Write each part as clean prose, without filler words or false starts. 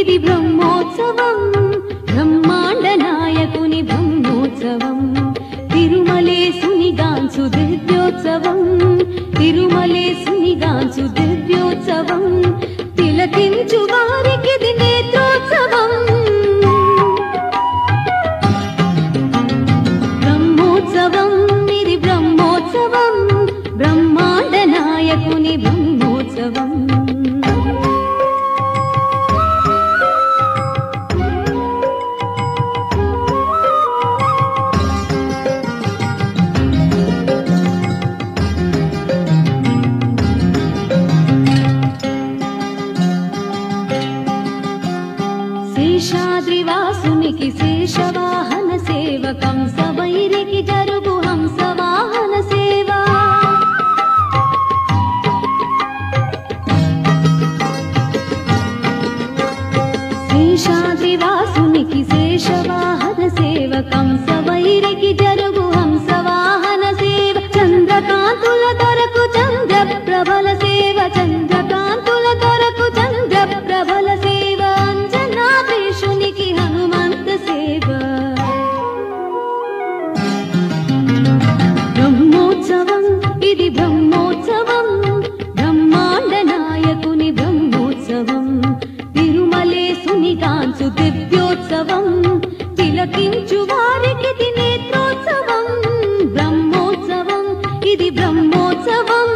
ఇది బ్రహ్మోత్సవం బ్రహ్మాండ నాయకుని బ్రహ్మోత్సవం తిరుమలేశునిగాంచు దివ్యోత్సవం తిరుమలేశునిగాంచు దివ్యోత్సవం తిలకించు వారికిది నేత్రోత్సవం బ్రహ్మోత్సవం ఇది బ్రహ్మోత్సవం బ్రహ్మాండ నాయకుని బ్రహ్మోత్సవం శేషాద్రివాసునికి శేషవాహన సేవ కంసవైరికి జరుగు హంసవాహన సేవ శేషాద్రివాసునికి శేషవాహన సేవ కంసవైరికి జరుగు హంసవాహన సేవ చంద్రకాంతుల దొరకు చంద్ర ప్రభల సేవ చంద్రకాంతుల దొరకు చంద్ర ప్రభల సేవ అంజనాద్రీశునికి హనుమంత సేవ బ్రహ్మోత్సవం ఇది బ్రహ్మోత్సవం బ్రహ్మాండ నాయకుని బ్రహ్మోత్సవం తిరుమలేశునిగాంచు దివ్యోత్సవం తిలకించు వారికిది నేత్రోత్సవం బ్రహ్మోత్సవం ఇది బ్రహ్మోత్సవం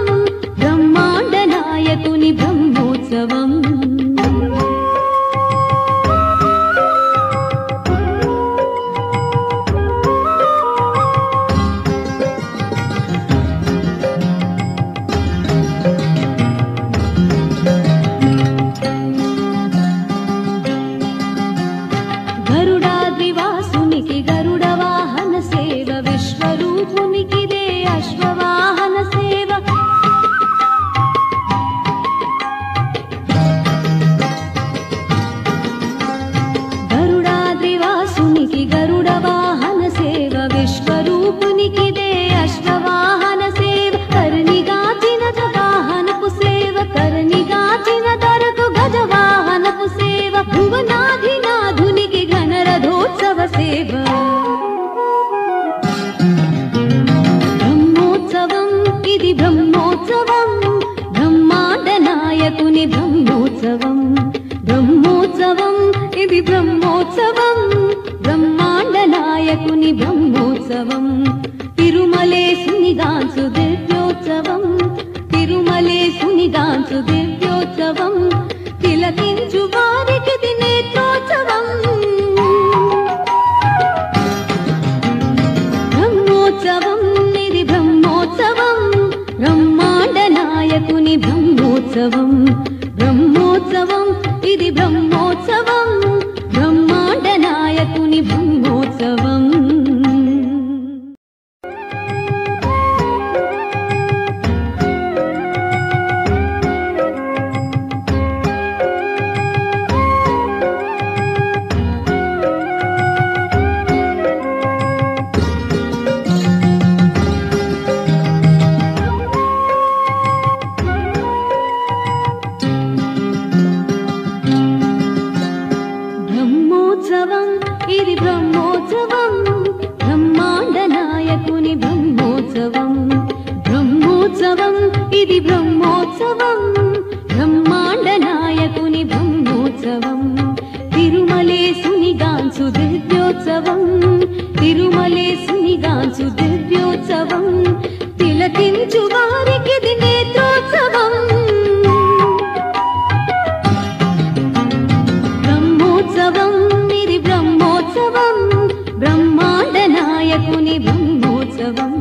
బ్రహ్మాండ నాయకుని బ్రహ్మోత్సవం గరుడాద్రివాసునికి గరుడ వాహన సేవ విశ్వరూపునికిదే అశ్వవాహన సేవ గరుడాద్రివాసునికి గరుడ వాహన సేవ విశ్వరూపునికిదే అశ్వవాహన సేవ కర్ణిగాచిన వాహనపు సేవ కర్ణిగాచిన దొరకు గజవాహనపు సేవ భువనాధినాధునికి ఘనరథోత్సవ సేవ బ్రహ్మోత్సవం ఇది బ్రహ్మోత్సవం బ్రహ్మాండ నాయకుని బ్రహ్మోత్సవం బ్రహ్మోత్సవం ఇది బ్రహ్మోత్సవం బ్రహ్మాండ నాయకుని బ్రహ్మోత్సవం తిరుమలేశునిగాంచు దివ్యోత్సవం తిరుమలేశునిగాంచు దివ్యోత్సవం తిలకించు వారికిది నేత్రోత్సవం బ్రహ్మోత్సవం ఇది బ్రహ్మోత్సవం బ్రహ్మాండ నాయకుని బ్రహ్మోత్సవం బ్రహ్మోత్సవం ఇది బ్రహ్మోత్సవం బ్రహ్మాండ నాయకుని బ్రహ్మోత్సవం బ్రహ్మోత్సవం ఇది బ్రహ్మోత్సవం బ్రహ్మాండ నాయకుని బ్రహ్మోత్సవం బ్రహ్మోత్సవం ఇది బ్రహ్మోత్సవం బ్రహ్మాండ నాయకుని బ్రహ్మోత్సవం తిరుమలేశునిగాంచు దివ్యోత్సవం తిరుమలేశునిగాంచు దివ్యోత్సవం తిలకించు వారికిది నేత్రోత్సవం బ్రహ్మోత్సవం ఇది బ్రహ్మోత్సవం బ్రహ్మాండ నాయకుని బ్రహ్మోత్సవం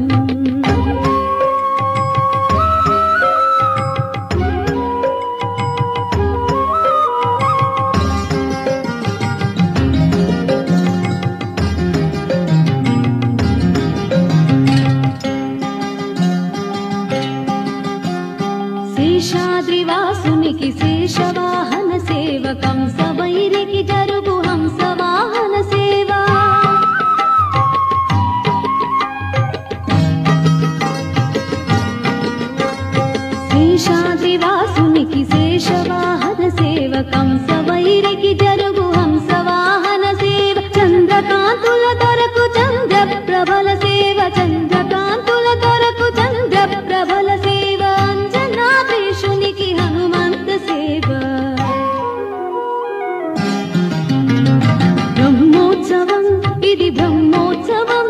శేషాద్రివాసునికి శేషవాహన సేవ కంసవైరికి జరుగు హంసవాహన సేవ శేషా శేషాద్రివాసునికి శేషవాహన సేవ కంసవైరికి జరుగు హంసవాహన సేవ చంద్రకాంతుల దొరకు చంద్ర ప్రభల సేవ చంద్రకాంతుల దొరకు చంద్ర ప్రభల సేవ అంజనాద్రీశునికి హనుమంత సేవ బ్రహ్మోత్సవం ఇది బ్రహ్మోత్సవం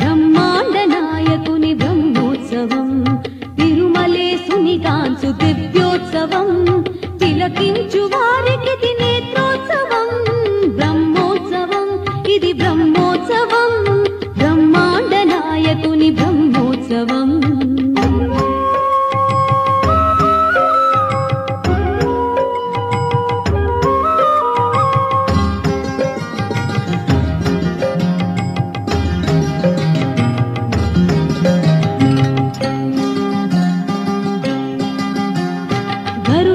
బ్రహ్మాండ నాయకుని బ్రహ్మోత్సవం తిరుమలేసుని కాంచు దివ్యోత్సవం తిలకించు వారికి ఇది నేత్రోత్సవం బ్రహ్మోత్సవం ఇది బ్రహ్మోత్సవం బ్రహ్మాండ నాయకుని బ్రహ్మోత్సవం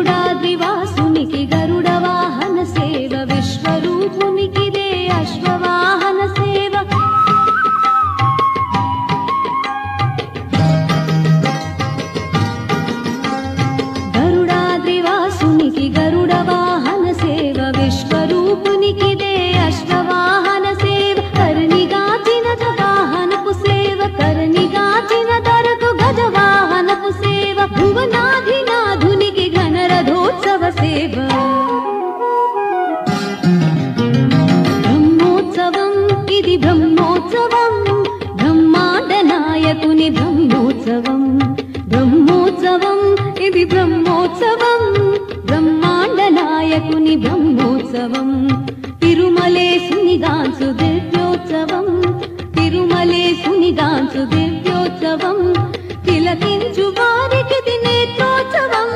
గరుడాద్రివాసునికి గరుడ వాహన సేవ విశ్వరూపునికిదే అశ్వవాహన సేవ గరుడాద్రివాసునికి గరుడ వాహన సేవ విశ్వరూపునికిదే అశ్వవాహన సేవ కర్ణిగాచిన వాహనపు సేవ కర్ణిగాచిన దరకు గజవాహనపు సేవ భువనాధినాధునికి ఘనరథోత్సవ సేవ బ్రహ్మోత్సవం ఇది బ్రహ్మోత్సవం బ్రహ్మాండ నాయకుని బ్రహ్మోత్సవం బ్రహ్మోత్సవం ఇది బ్రహ్మోత్సవం బ్రహ్మాండ నాయకుని బ్రహ్మోత్సవం తిరుమలేసుని గాంచు దివ్యోత్సవం తిరుమలేసుని గాంచు దివ్యోత్సవం తిలకించు వారికి నేత్రోత్సవం